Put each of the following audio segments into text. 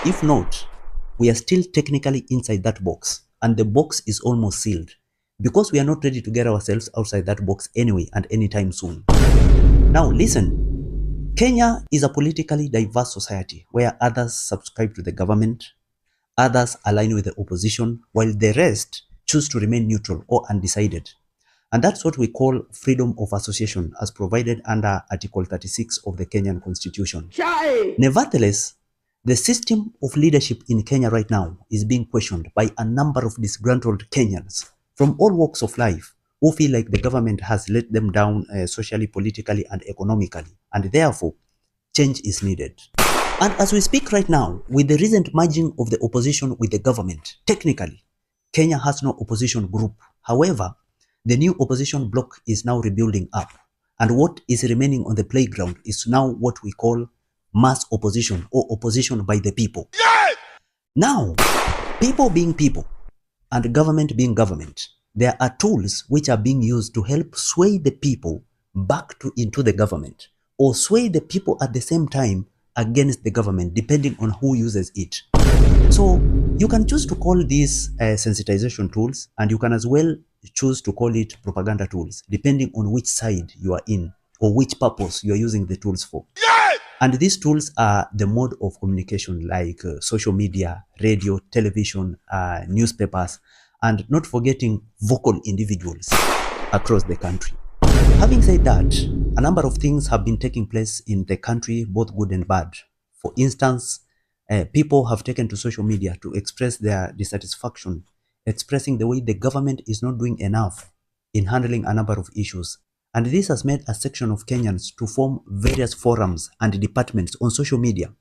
If not, we are still technically inside that box, and the box is almost sealed because we are not ready to get ourselves outside that box anyway and anytime soon. Now listen, Kenya is a politically diverse society where others subscribe to the government, others align with the opposition, while the rest choose to remain neutral or undecided. And that's what we call freedom of association as provided under Article 36 of the Kenyan Constitution. Nevertheless, the system of leadership in Kenya right now is being questioned by a number of disgruntled Kenyans from all walks of life who feel like the government has let them down socially, politically, and economically, and therefore change is needed. And as we speak right now, with the recent merging of the opposition with the government, technically, Kenya has no opposition group. However, the new opposition bloc is now rebuilding up, and what is remaining on the playground is now what we call mass opposition or opposition by the people. Yes! Now, people being people and government being government, there are tools which are being used to help sway the people back into the government or sway the people at the same time against the government, depending on who uses it. So you can choose to call these sensitization tools, and you can as well choose to call it propaganda tools, depending on which side you are in or which purpose you are using the tools for. Yes! And these tools are the mode of communication like social media, radio, television, newspapers, and not forgetting vocal individuals across the country. Having said that, a number of things have been taking place in the country, both good and bad. For instance, people have taken to social media to express their dissatisfaction, expressing the way the government is not doing enough in handling a number of issues. And this has made a section of Kenyans to form various forums and departments on social media.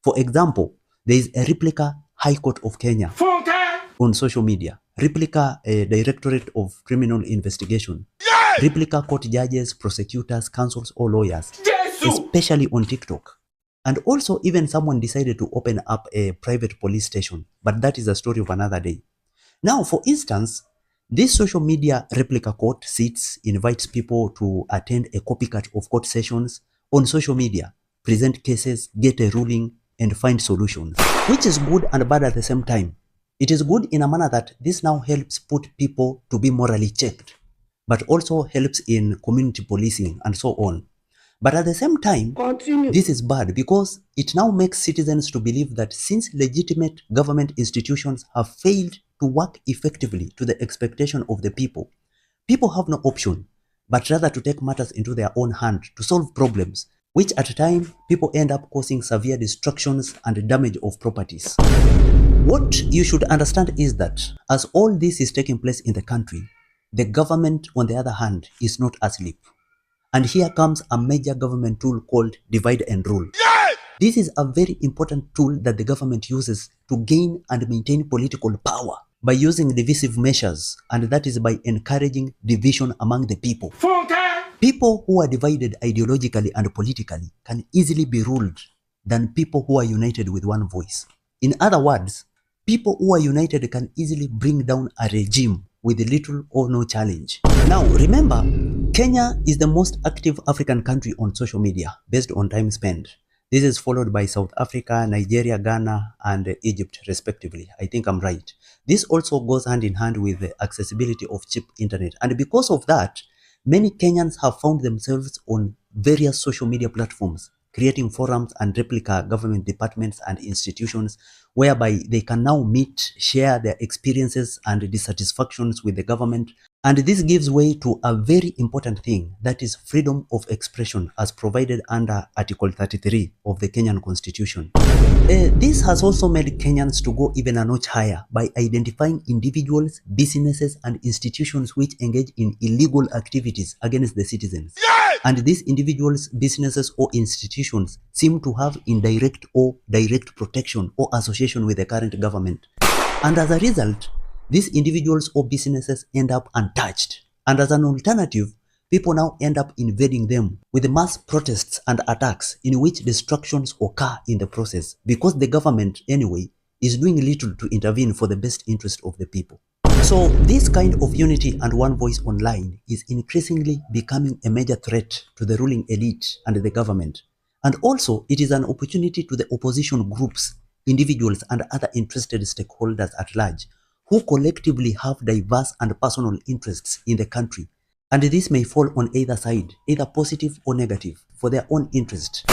For example, there is a replica High Court of Kenya on social media, replica Directorate of Criminal Investigation, yes! Replica court judges, prosecutors, counsels, or lawyers, especially on TikTok. And also even someone decided to open up a private police station, but that is a story of another day. Now, for instance, this social media replica court seats invites people to attend a copycat of court sessions on social media, present cases, get a ruling, and find solutions, which is good and bad at the same time. It is good in a manner that this now helps put people to be morally checked, but also helps in community policing and so on. But at the same time, this is bad because it now makes citizens to believe that since legitimate government institutions have failed to work effectively to the expectation of the people, people have no option but rather to take matters into their own hand to solve problems, which at a time people end up causing severe destructions and damage of properties. What you should understand is that as all this is taking place in the country, the government, on the other hand, is not asleep. And here comes a major government tool called divide and rule. Yes! This is a very important tool that the government uses to gain and maintain political power by using divisive measures, and that is by encouraging division among the people. People who are divided ideologically and politically can easily be ruled than people who are united with one voice. In other words, people who are united can easily bring down a regime with little or no challenge. Now, remember, Kenya is the most active African country on social media based on time spent. This is followed by South Africa, Nigeria, Ghana, and Egypt, respectively. I think I'm right. This also goes hand in hand with the accessibility of cheap internet. And because of that, many Kenyans have found themselves on various social media platforms, creating forums and replica government departments and institutions whereby they can now meet, share their experiences and dissatisfactions with the government. And this gives way to a very important thing, that is freedom of expression as provided under Article 33 of the Kenyan Constitution. This has also made Kenyans to go even a notch higher by identifying individuals, businesses and institutions which engage in illegal activities against the citizens. Yes! And these individuals, businesses or institutions seem to have indirect or direct protection or association with the current government. And as a result, these individuals or businesses end up untouched. And as an alternative, people now end up invading them with mass protests and attacks in which destructions occur in the process because the government, anyway, is doing little to intervene for the best interest of the people. So this kind of unity and one voice online is increasingly becoming a major threat to the ruling elite and the government. And also, it is an opportunity to the opposition groups individuals and other interested stakeholders at large who collectively have diverse and personal interests in the country. And this may fall on either side, either positive or negative, for their own interest.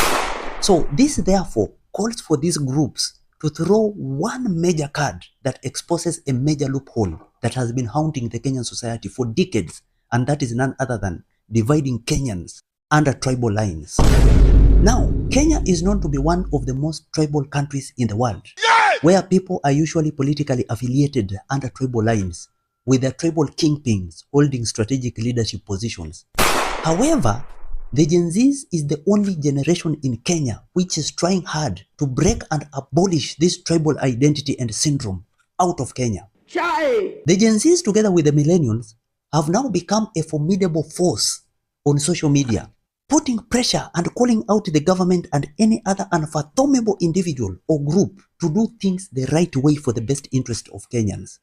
So this therefore calls for these groups to throw one major card that exposes a major loophole that has been haunting the Kenyan society for decades, and that is none other than dividing Kenyans under tribal lines. Now, Kenya is known to be one of the most tribal countries in the world, where people are usually politically affiliated under tribal lines, with their tribal kingpins holding strategic leadership positions. However, the Gen Zs is the only generation in Kenya which is trying hard to break and abolish this tribal identity and syndrome out of Kenya. The Gen Zs, together with the millennials, have now become a formidable force on social media, putting pressure and calling out the government and any other unfathomable individual or group to do things the right way for the best interest of Kenyans.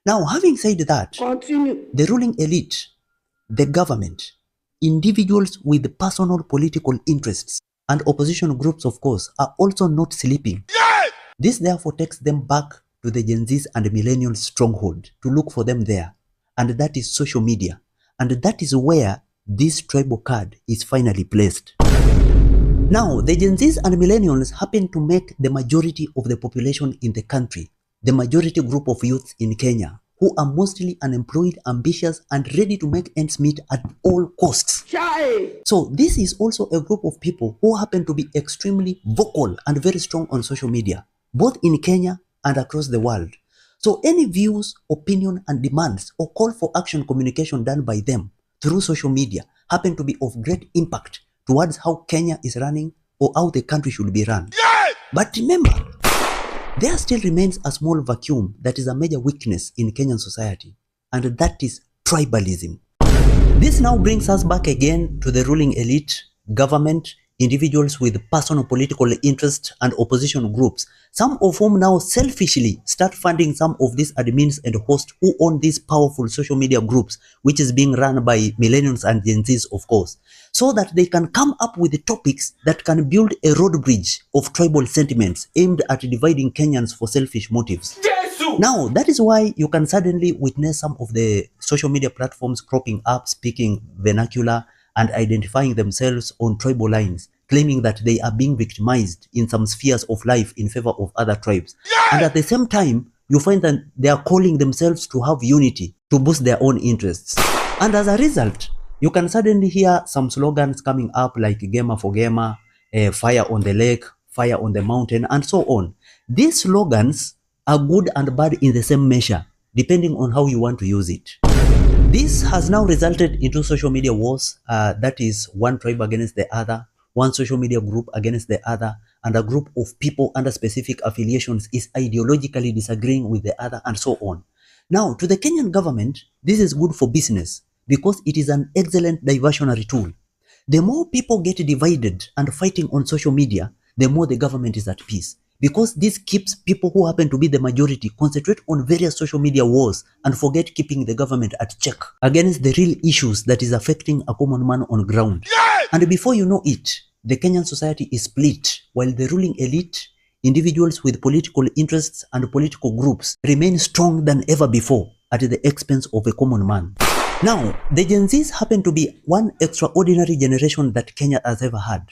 Now, having said that, the ruling elite, the government, individuals with personal political interests, and opposition groups, of course, are also not sleeping. This therefore takes them back to the Gen Zs and millennials' stronghold to look for them there, and that is social media, and that is where this tribal card is finally placed. Now, the Gen Zs and millennials happen to make the majority of the population in the country, the majority group of youths in Kenya, who are mostly unemployed, ambitious, and ready to make ends meet at all costs. So this is also a group of people who happen to be extremely vocal and very strong on social media, both in Kenya and across the world. So any views, opinion, and demands or call for action communication done by them through social media happen to be of great impact towards how Kenya is running or how the country should be run. But remember, there still remains a small vacuum that is a major weakness in Kenyan society, and that is tribalism. This now brings us back again to the ruling elite, government, individuals with personal political interest, and opposition groups, some of whom now selfishly start funding some of these admins and hosts who own these powerful social media groups, which is being run by millennials and Gen Zs, of course, so that they can come up with the topics that can build a road bridge of tribal sentiments aimed at dividing Kenyans for selfish motives. Now, that is why you can suddenly witness some of the social media platforms cropping up, speaking vernacular, and identifying themselves on tribal lines, claiming that they are being victimized in some spheres of life in favor of other tribes. And at the same time, you find that they are calling themselves to have unity to boost their own interests. And as a result, you can suddenly hear some slogans coming up like Gamer for Gamer, Fire on the Lake, Fire on the Mountain, and so on. These slogans are good and bad in the same measure, depending on how you want to use it. This has now resulted into social media wars, that is one tribe against the other, one social media group against the other, and a group of people under specific affiliations is ideologically disagreeing with the other, and so on. Now, to the Kenyan government, this is good for business because it is an excellent diversionary tool. The more people get divided and fighting on social media, the more the government is at peace. Because this keeps people who happen to be the majority concentrate on various social media wars and forget keeping the government at check against the real issues that is affecting a common man on ground. And before you know it, the Kenyan society is split, while the ruling elite, individuals with political interests and political groups remain strong than ever before at the expense of a common man. Now, the Gen Zs happen to be one extraordinary generation that Kenya has ever had.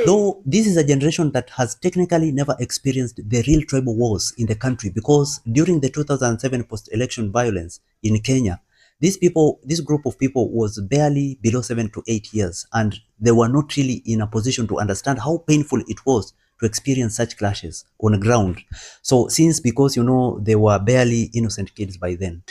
Though this is a generation that has technically never experienced the real tribal wars in the country, because during the 2007 post-election violence in Kenya, this group of people was barely below 7 to 8 years, and they were not really in a position to understand how painful it was to experience such clashes on the ground. So because they were barely innocent kids by then.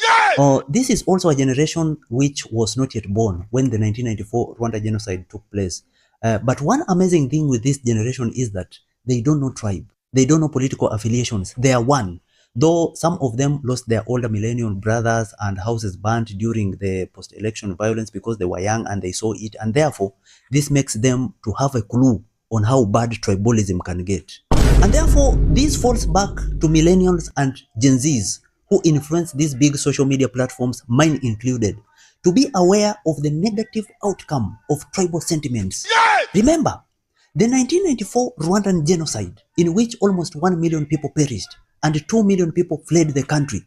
This is also a generation which was not yet born when the 1994 Rwanda genocide took place. But one amazing thing with this generation is that they don't know tribe. They don't know political affiliations. They are one. Though some of them lost their older millennial brothers and houses burnt during the post-election violence because they were young and they saw it. And therefore, this makes them to have a clue on how bad tribalism can get. And therefore, this falls back to millennials and Gen Zs who influence these big social media platforms, mine included, to be aware of the negative outcome of tribal sentiments. Remember, The 1994 Rwandan genocide, in which almost 1 million people perished and 2 million people fled the country,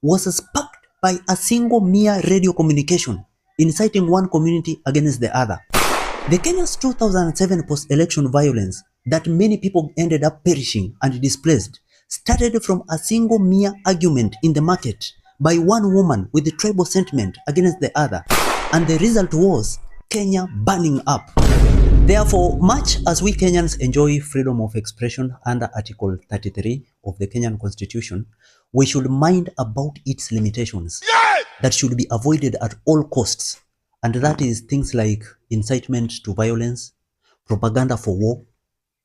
was sparked by a single mere radio communication inciting one community against the other. The Kenya's 2007 post-election violence that many people ended up perishing and displaced started from a single mere argument in the market by one woman with the tribal sentiment against the other, and the result was Kenya burning up. Therefore, much as we Kenyans enjoy freedom of expression under Article 33 of the Kenyan Constitution, we should mind about its limitations that should be avoided at all costs, and that is things like incitement to violence, propaganda for war,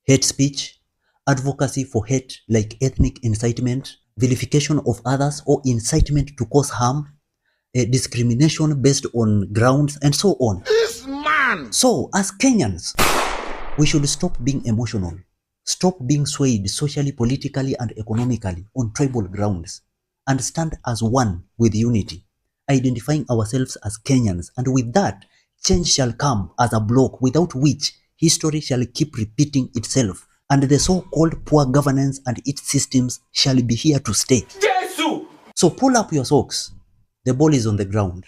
hate speech, advocacy for hate like ethnic incitement, vilification of others or incitement to cause harm, discrimination based on grounds, and so on. This man! So, as Kenyans, we should stop being emotional, stop being swayed socially, politically, and economically on tribal grounds, and stand as one with unity, identifying ourselves as Kenyans, and with that, change shall come as a block without which history shall keep repeating itself, and the so-called poor governance and its systems shall be here to stay. Jesus! So pull up your socks. The ball is on the ground.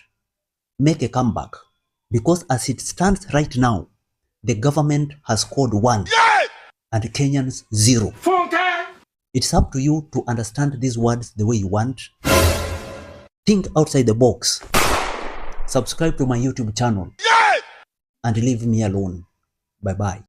Make a comeback, because as it stands right now, the government has scored 1 and Kenyans 0. It's up to you to understand these words the way you want. Think outside the box. Subscribe to my YouTube channel and leave me alone. Bye-bye.